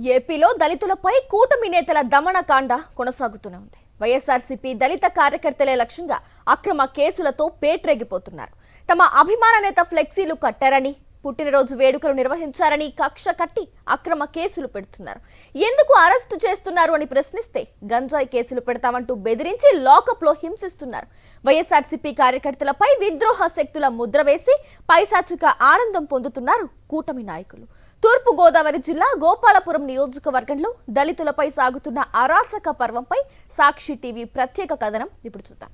ఏపీలో దళితులపై కూటమి నేతల దమనకాండ కొనసాగుతూనే ఉంది. వైఎస్ఆర్సీపీ దళిత కార్యకర్తలే లక్ష్యంగా అక్రమ కేసులతో పేట్రేగిపోతున్నారు. తమ అభిమాన నేత ఫ్లెక్సీలు కట్టారని, పుట్టినరోజు వేడుకలు నిర్వహించారని కక్ష కట్టి అక్రమ కేసులు పెడుతున్నారు. ఎందుకు అరెస్టు చేస్తున్నారు అని ప్రశ్నిస్తే గంజాయి కేసులు పెడతామంటూ బెదిరించి లాకప్లో హింసిస్తున్నారు. వైఎస్ఆర్సీపీ కార్యకర్తలపై విద్రోహ శక్తుల ముద్ర వేసి పైశాచిక ఆనందం పొందుతున్నారు కూటమి నాయకులు. తూర్పు గోదావరి జిల్లా గోపాలపురం నియోజకవర్గంలో దళితులపై సాగుతున్న అరాచక పర్వంపై సాక్షి టీవీ ప్రత్యేక కథనం ఇప్పుడు చూద్దాం.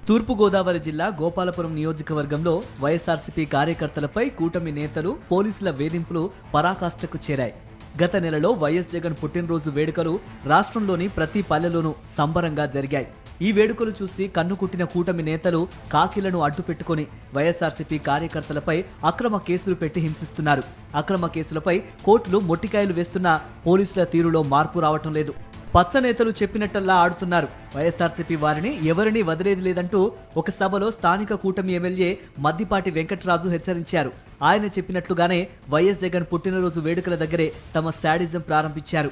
తూర్పు గోదావరి జిల్లా గోపాలపురం నియోజకవర్గంలో వైఎస్ఆర్సీపీ కార్యకర్తలపై కూటమి నేతలు, పోలీసుల వేధింపులు పరాకాష్ఠకు చేరాయి. గత నెలలో వైఎస్ జగన్ పుట్టినరోజు వేడుకలు రాష్ట్రంలోని ప్రతి పల్లెలోనూ సంబరంగా జరిగాయి. ఈ వేడుకలు చూసి కన్నుకుట్టిన కూటమి నేతలు కాకిలను అడ్డుపెట్టుకుని వైఎస్ఆర్సీపీ కార్యకర్తలపై అక్రమ కేసులు పెట్టి హింసిస్తున్నారు. అక్రమ కేసులపై కోర్టులు మొట్టికాయలు వేస్తున్నా పోలీసుల తీరులో మార్పు రావటం లేదు. పచ్చ నేతలు చెప్పినట్టల్లా ఆడుతున్నారు. వైఎస్ఆర్సీపీ వారిని ఎవరిని వదిలేది లేదంటూ ఒక సభలో స్థానిక కూటమి ఎమ్మెల్యే మద్దిపాటి వెంకటరాజు హెచ్చరించారు. ఆయన చెప్పినట్లుగానే వైఎస్ జగన్ పుట్టినరోజు వేడుకల దగ్గరే తమ శాడిజం ప్రారంభించారు.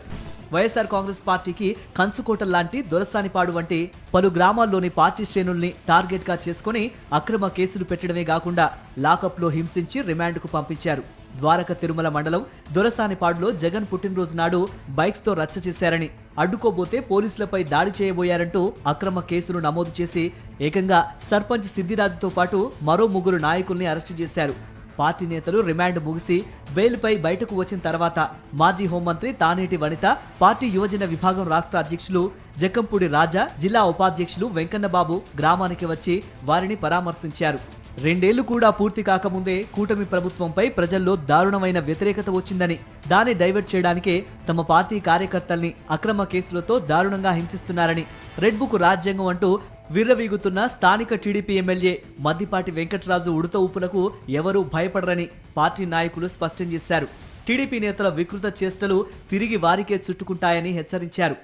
వైఎస్ఆర్ కాంగ్రెస్ పార్టీకి కంచుకోట లాంటి దొరసానిపాడు వంటి పలు గ్రామాల్లోని పార్టీ శ్రేణుల్ని టార్గెట్ గా చేసుకుని అక్రమ కేసులు పెట్టడమే కాకుండా లాకప్లో హింసించి రిమాండ్కు పంపించారు. ద్వారక తిరుమల మండలం దొరసానిపాడులో జగన్ పుట్టినరోజు నాడు బైక్స్ తో రచ్చ చేశారని, అడ్డుకోబోతే పోలీసులపై దాడి చేయబోయారంటూ అక్రమ కేసులు నమోదు చేసి ఏకంగా సర్పంచ్ సిద్దిరాజుతో పాటు మరో 3 నాయకుల్ని అరెస్టు చేశారు. పార్టీ నేతలు రిమాండ్ ముగిసి బెయిల్పై బయటకు వచ్చిన తర్వాత మాజీ హోంమంత్రి తానేటి వనిత, పార్టీ యువజన విభాగం రాష్ట్ర అధ్యక్షులు జక్కంపూడి రాజా, జిల్లా ఉపాధ్యక్షులు వెంకన్నబాబు గ్రామానికి వచ్చి వారిని పరామర్శించారు. 2 ఏళ్లు కూడా పూర్తి కాకముందే కూటమి ప్రభుత్వంపై ప్రజల్లో దారుణమైన వ్యతిరేకత వచ్చిందని, దాన్ని డైవర్ట్ చేయడానికే తమ పార్టీ కార్యకర్తల్ని అక్రమ కేసులతో దారుణంగా హింసిస్తున్నారని, రెడ్ బుక్ రాజ్యాంగం అంటూ విర్రవీగుతున్న స్థానిక టీడీపీ ఎమ్మెల్యే మద్దిపాటి వెంకటరాజు ఉడత ఊపులకు ఎవరూ భయపడరని పార్టీ నాయకులు స్పష్టం చేశారు. టీడీపీ నేతల వికృత చేష్టలు తిరిగి వారికే చుట్టుకుంటాయని హెచ్చరించారు.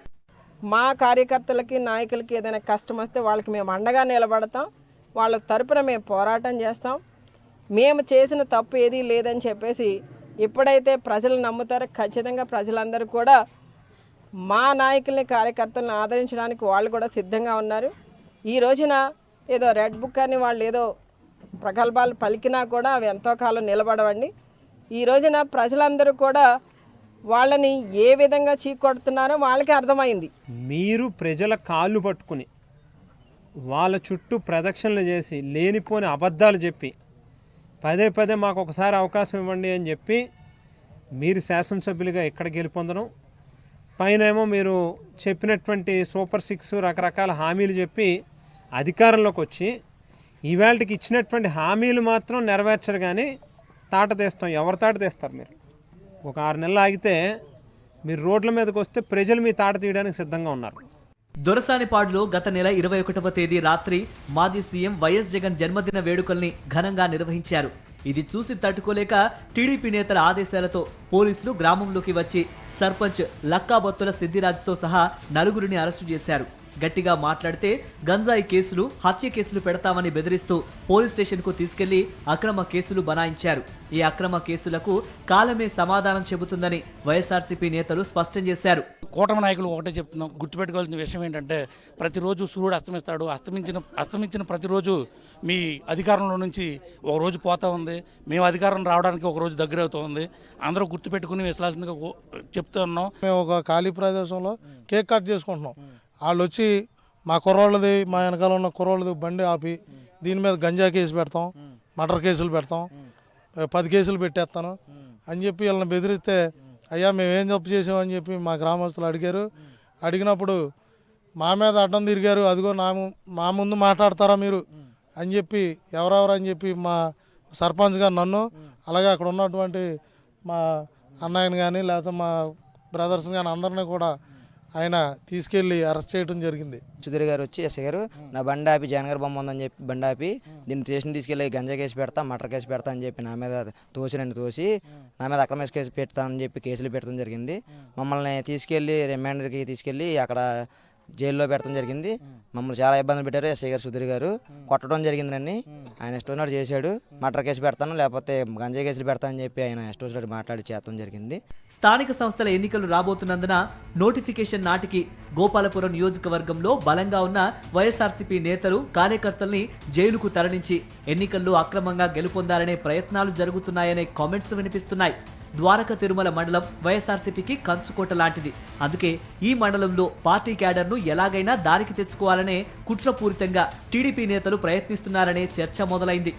మా కార్యకర్తలకి, నాయకులకి ఏదైనా కష్టం వస్తే వాళ్ళకి మేము అండగా నిలబడతాం. వాళ్ళ తరపున మేము పోరాటం చేస్తాం. మేము చేసిన తప్పు ఏదీ లేదని చెప్పేసి ఎప్పుడైతే ప్రజలు నమ్ముతారో ఖచ్చితంగా ప్రజలందరూ కూడా మా నాయకుల్ని, కార్యకర్తలను ఆదరించడానికి వాళ్ళు కూడా సిద్ధంగా ఉన్నారు. ఈ రోజున ఏదో రెడ్ బుక్ అని వాళ్ళు ఏదో ప్రగల్భాలు పలికినా కూడా అవి ఎంతో కాలం నిలబడవండి. ఈ రోజున ప్రజలందరూ కూడా వాళ్ళని ఏ విధంగా చీకొడుతున్నారో వాళ్ళకి అర్థమైంది. మీరు ప్రజల కాళ్ళు పట్టుకుని వాళ్ళ చుట్టూ ప్రదక్షిణలు చేసి లేనిపోని అబద్ధాలు చెప్పి పదే పదే మాకు ఒకసారి అవకాశం ఇవ్వండి అని చెప్పి మీరు శాసనసభ్యులుగా ఎక్కడ గెలుపొందడం, పైన ఏమో మీరు చెప్పినటువంటి సూపర్ 6 రకరకాల హామీలు చెప్పి అధికారంలోకి వచ్చి ఈవేళకి ఇచ్చినటువంటి హామీలు మాత్రం నెరవేర్చరు. కానీ తాట తీస్తాం. ఎవరు తాట తీస్తారు? మీరు ఒక 6 నెలలు ఆగితే మీరు రోడ్ల మీదకి వస్తే ప్రజలు మీ తాట తీయడానికి సిద్ధంగా ఉన్నారు. దొరసానిపాడులో గత నెల 21వ తేదీ రాత్రి మాజీ సీఎం వైఎస్ జగన్ జన్మదిన వేడుకల్ని ఘనంగా నిర్వహించారు. ఇది చూసి తట్టుకోలేక టీడీపీ నేతల ఆదేశాలతో పోలీసులు గ్రామంలోకి వచ్చి సర్పంచ్ లక్కాబొత్తుల సిద్దిరాజుతో సహా 4గురిని అరెస్టు చేశారు. గట్టిగా మాట్లాడితే గంజాయి కేసులు, హత్య కేసులు పెడతామని బెదిరిస్తూ పోలీస్ స్టేషన్కు తీసుకెళ్లి అక్రమ కేసులు బనాయించారు. ఈ అక్రమ కేసులకు కాలమే సమాధానం చెబుతుందని వైఎస్ఆర్సీపీ నేతలు స్పష్టం చేశారు. కూటమి నాయకులు ఒకటే చెప్తున్నాం, గుర్తుపెట్టుకోవాల్సిన విషయం ఏంటంటే ప్రతిరోజు సూర్యుడు అస్తమిస్తాడు. అస్తమించిన ప్రతిరోజు మీ అధికారంలో నుంచి ఒక రోజు పోతా ఉంది. మేము అధికారం రావడానికి ఒక రోజు దగ్గర అవుతుంది. అందరూ గుర్తుపెట్టుకుని విశ్వాసంగా చెప్తూ ఉన్నాం. మేము ఒక ఖాళీ ప్రదేశంలో కేక్ కట్ చేసుకుంటున్నాం. వాళ్ళు వచ్చి మా కుర్రోళ్ళది, మా వెనకాల ఉన్న కుర్రోళ్ళది బండి ఆపి దీని మీద గంజా కేసు పెడతాం, మర్డర్ కేసులు పెడతాం, 10 కేసులు పెట్టేస్తాను అని చెప్పి వీళ్ళని బెదిరిస్తే, అయ్యా మేమేం తప్పు చేసామని చెప్పి మా గ్రామస్తులు అడిగారు. అడిగినప్పుడు మా మీద అడ్డం తిరిగారు. అదిగో మా ముందు మాట్లాడతారా మీరు అని చెప్పి ఎవరెవరు అని చెప్పి మా సర్పంచ్ గారు నన్ను, అలాగే అక్కడ ఉన్నటువంటి మా అన్నయ్యని కానీ లేకపోతే మా బ్రదర్స్ కానీ అందరినీ కూడా ఆయన తీసుకెళ్ళి అరెస్ట్ చేయడం జరిగింది. సుధీర్ గారు వచ్చి ఎస్ఐ గారు నా బండి ఆపి జగన్ గారు బొమ్మ ఉందని చెప్పి బండి ఆపి దీన్ని స్టేషన్ తీసుకెళ్ళి గంజా కేసు పెడతా, మటర్ కేసు పెడతా అని చెప్పి నా మీద తోసి నా మీద అక్రమ కేసు పెడతానని చెప్పి కేసులు పెట్టడం జరిగింది. మమ్మల్ని తీసుకెళ్ళి రిమాండర్కి తీసుకెళ్ళి అక్కడ జైల్లో పెట్టడం జరిగింది. మమ్మల్ని చాలా ఇబ్బందులు పెట్టారు. ఎస్ఐ గారు సుధీర్ గారు కొట్టడం జరిగిందండి. ఆయన ఇష్టం వచ్చినట్టు చేశాడు. మర్డర్ కేసు పెడతాను లేకపోతే గంజాయి కేసులు పెడతానని చెప్పి ఆయన ఇష్టం వచ్చినట్టు మాట్లాడి చేస్తాం జరిగింది. స్థానిక సంస్థల ఎన్నికలు రాబోతున్నందున నోటిఫికేషన్ నాటికి గోపాలపురం నియోజకవర్గంలో బలంగా ఉన్న వైఎస్ఆర్సీపీ నేతలు కార్యకర్తల్ని జైలుకు తరలించి ఎన్నికల్లో అక్రమంగా గెలుపొందాలనే ప్రయత్నాలు జరుగుతున్నాయనే కామెంట్స్ వినిపిస్తున్నాయి. ద్వారక తిరుమల మండలం వైఎస్ఆర్సీపీకి కంచుకోట లాంటిది. అందుకే ఈ మండలంలో పార్టీ క్యాడర్ను ఎలాగైనా దారికి తెచ్చుకోవాలనే కుట్రపూరితంగా టీడీపీ నేతలు ప్రయత్నిస్తున్నారనే చర్చ మొదలైంది.